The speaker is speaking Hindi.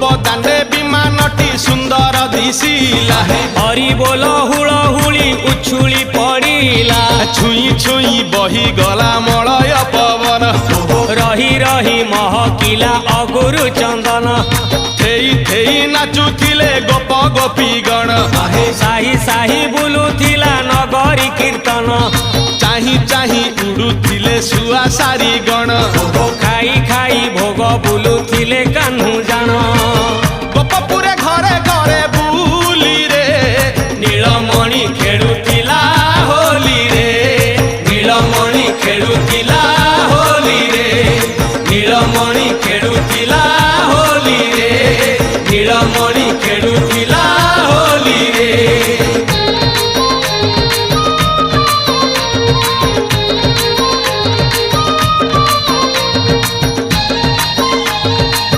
गोप दांडे विमानटी सुंदर दिशिला हरि बोल हुलहुली उछुली पड़िला छुई छुई बही गला मलय पवन रही रही महकिला अगुरु चंदन थेई थेई नाचुथिले गोप गोपी गण साही साही बुलुथिला नगरी कीर्तन चाही चाही उड़ुथिले सुआ सारी गण खाई खाई भोग बुलुथिले कान्हू जान गोपपुरे घरे घरे बुली रे नीलमणि खेलुथिला होली रे नीलमणि खेलुथिला होली रे नीलमणि खेलुथिला होली रे नीलमणि